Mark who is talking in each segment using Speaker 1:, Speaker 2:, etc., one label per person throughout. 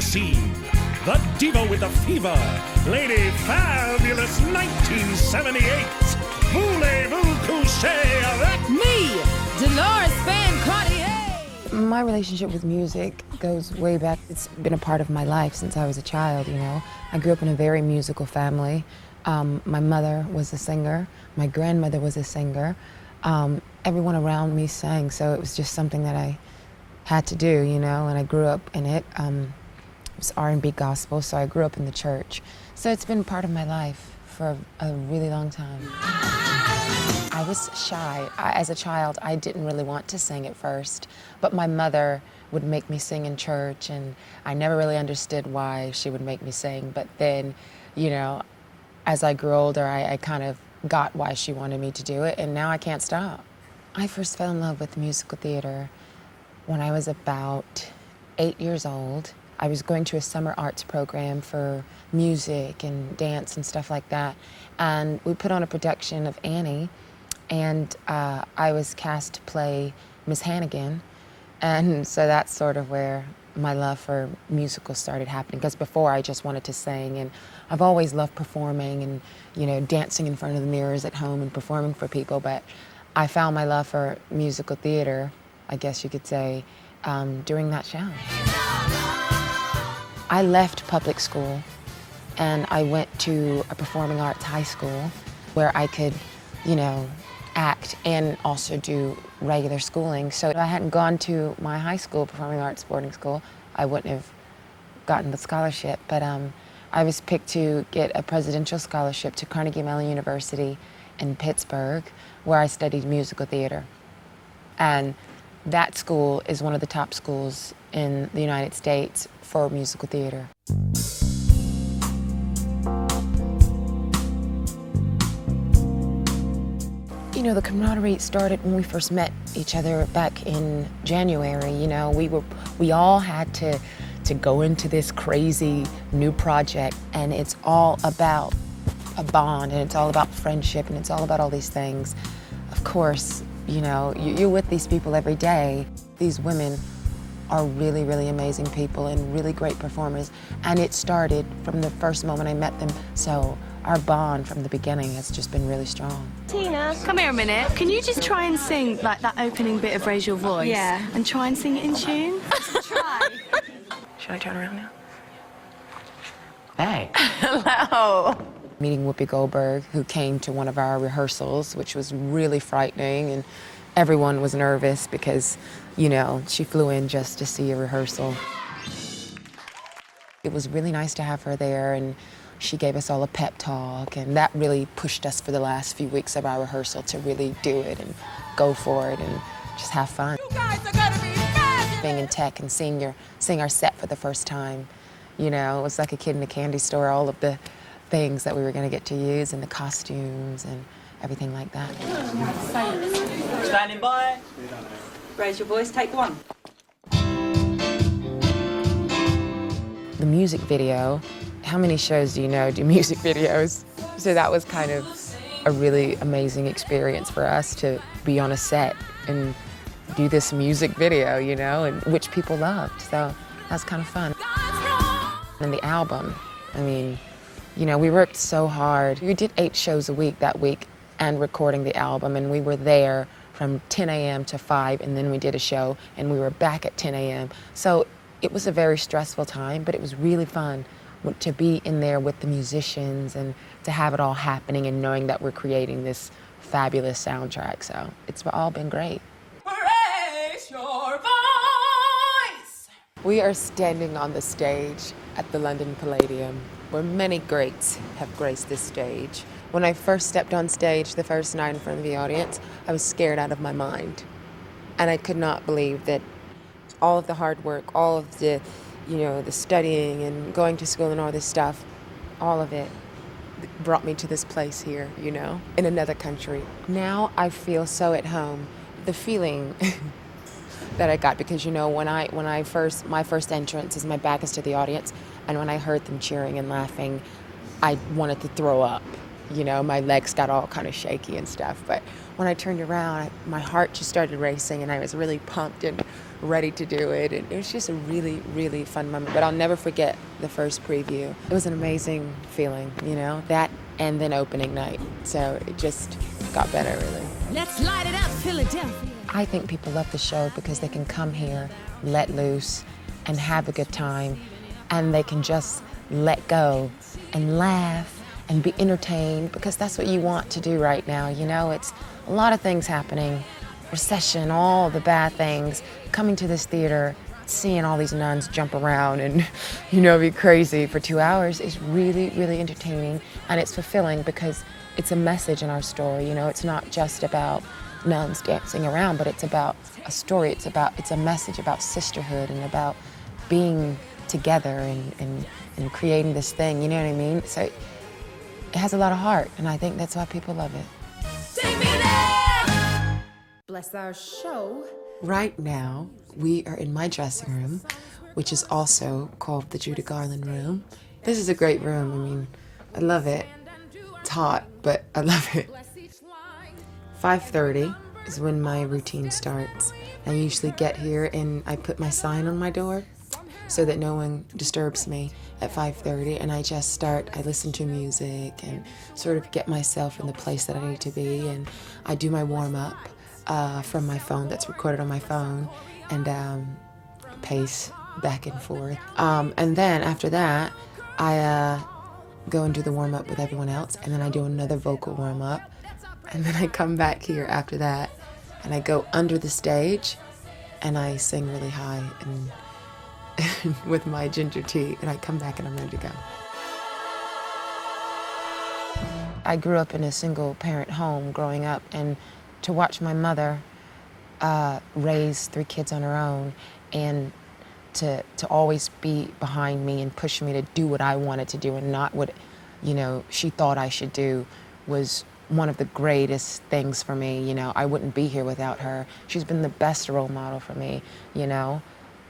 Speaker 1: the scene. The diva with the fever, Lady Fabulous 1978. Voulez-vous coucher avec
Speaker 2: me, Dolores Van Cartier?
Speaker 3: My relationship with music goes way back. It's been a part of my life since I was a child, you know. I grew up in a very musical family. My mother was a singer. My grandmother was a singer. Everyone around me sang, so it was just something that I had to do, you know, and I grew up in it. It was R&B gospel, so I grew up in the church. So it's been part of my life for a really long time. I was shy. As a child, I didn't really want to sing at first, but my mother would make me sing in church, and I never really understood why she would make me sing. But then, you know, as I grew older, I kind of got why she wanted me to do it, and now I can't stop. I first fell in love with musical theater when I was about 8 years old. I was going to a summer arts program for music and dance and stuff like that, and we put on a production of Annie, and I was cast to play Miss Hannigan, and so that's sort of where my love for musicals started happening, because before I just wanted to sing, and I've always loved performing and, you know, dancing in front of the mirrors at home and performing for people, but I found my love for musical theater, I guess you could say, during that show. I left public school and I went to a performing arts high school where I could, you know, act and also do regular schooling. So if I hadn't gone to my high school, performing arts boarding school, I wouldn't have gotten the scholarship. But I was picked to get a presidential scholarship to Carnegie Mellon University in Pittsburgh, where I studied musical theater. And that school is one of the top schools in the United States for musical theater. You know, the camaraderie started when we first met each other back in January. You know, we all had to go into this crazy new project, and it's all about a bond, and it's all about friendship, and it's all about all these things. Of course, you know, you're with these people every day. These women are really, really amazing people and really great performers, and it started from the first moment I met them, so our bond from the beginning has just been really strong.
Speaker 4: Tina, come here a minute. Can you just try and sing like that opening bit of Raise Your Voice?
Speaker 5: Yeah.
Speaker 4: And try and sing it in tune?
Speaker 5: Try.
Speaker 4: Should I turn around now?
Speaker 6: Hey.
Speaker 3: Hello. Meeting Whoopi Goldberg, who came to one of our rehearsals, which was really frightening, and everyone was nervous because, you know, she flew in just to see a rehearsal. It was really nice to have her there, and she gave us all a pep talk, and that really pushed us for the last few weeks of our rehearsal to really do it and go for it and just have fun.
Speaker 2: You guys are gonna be fabulous.
Speaker 3: Being in tech and seeing our set for the first time, you know, it was like a kid in a candy store, all of the things that we were going to get to use and the costumes and everything like that.
Speaker 6: Standing by.
Speaker 5: Raise Your Voice, take one.
Speaker 3: The music video, how many shows do you know do music videos? So that was kind of a really amazing experience for us to be on a set and do this music video, you know, and which people loved. So that's kind of fun. And the album, I mean, you know, we worked so hard. We did 8 shows a week that week and recording the album, and we were there from 10 a.m. to 5, and then we did a show, and we were back at 10 a.m. So it was a very stressful time, but it was really fun to be in there with the musicians and to have it all happening and knowing that we're creating this fabulous soundtrack. So it's all been great.
Speaker 2: Raise your voice.
Speaker 3: We are standing on the stage at the London Palladium, where many greats have graced this stage. When I first stepped on stage the first night in front of the audience, I was scared out of my mind. And I could not believe that all of the hard work, all of the, you know, the studying and going to school and all this stuff, all of it brought me to this place here, you know, in another country. Now I feel so at home. The feeling that I got, because, you know, my first entrance is my back is to the audience, and when I heard them cheering and laughing, I wanted to throw up, you know, my legs got all kind of shaky and stuff. But when I turned around, my heart just started racing, and I was really pumped and ready to do it. And it was just a really, really fun moment. But I'll never forget the first preview. It was an amazing feeling, you know, that and then opening night. So it just got better, really.
Speaker 2: Let's light it up, Philadelphia.
Speaker 3: I think people love the show because they can come here, let loose, and have a good time, and they can just let go and laugh and be entertained, because that's what you want to do right now. You know, it's a lot of things happening, recession, all the bad things. Coming to this theater, seeing all these nuns jump around and, you know, be crazy for 2 hours is really, really entertaining, and it's fulfilling because it's a message in our story. You know, it's not just about nuns dancing around, but it's about a story. It's a message about sisterhood and about being together and creating this thing, you know what I mean? So it has a lot of heart, and I think that's why people love it.
Speaker 2: Take me there. Bless our show.
Speaker 3: Right now, we are in my dressing room, which is also called the Judy Garland room. This is a great room. I mean, I love it. It's hot, but I love it. 5:30 is when my routine starts. I usually get here and I put my sign on my door so that no one disturbs me at 5:30, and I just start, I listen to music and sort of get myself in the place that I need to be, and I do my warm-up from my phone that's recorded on my phone, and pace back and forth. And then after that, I go and do the warm-up with everyone else, and then I do another vocal warm-up, and then I come back here after that, and I go under the stage, and I sing really high and with my ginger tea, and I come back and I'm ready to go. I grew up in a single-parent home growing up, and to watch my mother raise 3 kids on her own, and to always be behind me and push me to do what I wanted to do and not what, you know, she thought I should do, was one of the greatest things for me. You know, I wouldn't be here without her. She's been the best role model for me, you know.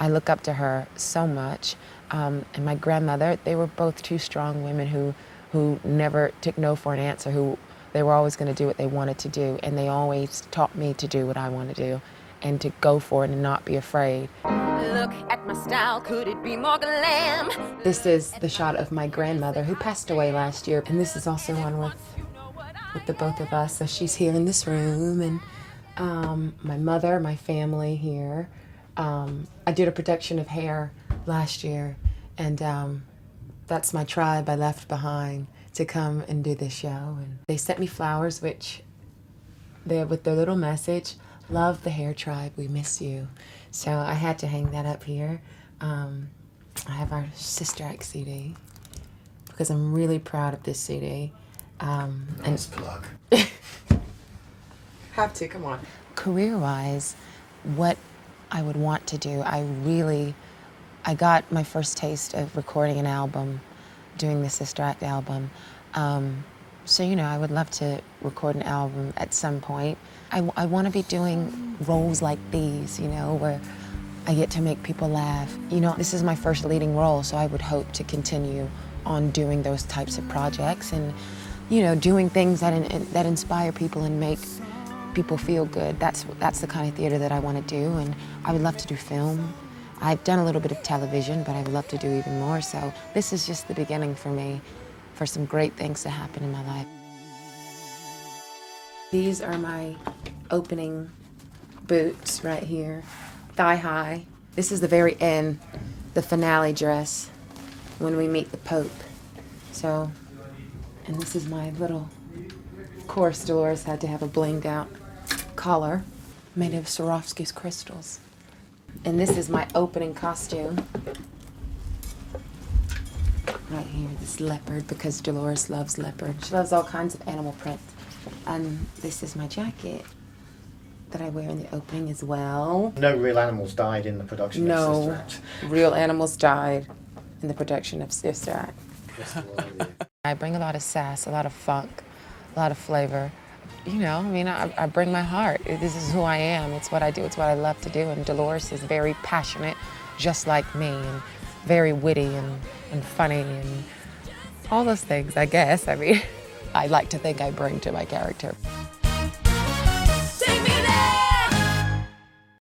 Speaker 3: I look up to her so much. And my grandmother, they were both 2 strong women who never took no for an answer, who they were always going to do what they wanted to do, and they always taught me to do what I want to do and to go for it and not be afraid.
Speaker 2: Look at my style, could it be more glam?
Speaker 3: This is the shot of my grandmother, who passed away last year, and this is also one with the both of us. So she's here in this room, and my mother, my family here. I did a production of Hair last year, and that's my tribe I left behind to come and do this show. And they sent me flowers, which they're with their little message, "Love the Hair Tribe, we miss you." So I had to hang that up here. I have our Sister Act CD because I'm really proud of this CD.
Speaker 7: Nice plug.
Speaker 3: Have to, come on. Career-wise, what I would want to do, I got my first taste of recording an album, doing the Sister Act album. So, you know, I would love to record an album at some point. I want to be doing roles like these, you know, where I get to make people laugh. You know, this is my first leading role, so I would hope to continue on doing those types of projects and, you know, doing things that inspire people and make people feel good. That's the kind of theater that I want to do, and I would love to do film. I've done a little bit of television, but I would love to do even more, so this is just the beginning for me, for some great things to happen in my life. These are my opening boots right here, thigh high. This is the very end, the finale dress, when we meet the Pope. So, and this is my little, of course Dolores had to have a blinged out collar made of Swarovski's crystals. And this is my opening costume. Right here, this leopard, because Dolores loves leopard. She loves all kinds of animal prints. And this is my jacket that I wear in the opening as well.
Speaker 7: No real animals died in the production of Sister
Speaker 3: No
Speaker 7: Act.
Speaker 3: real animals died in the production of Sister Act. I bring a lot of sass, a lot of funk, a lot of flavor. You know, I mean, I bring my heart. This is who I am. It's what I do. It's what I love to do. And Dolores is very passionate, just like me, and very witty and funny and all those things, I guess. I mean, I like to think I bring to my character.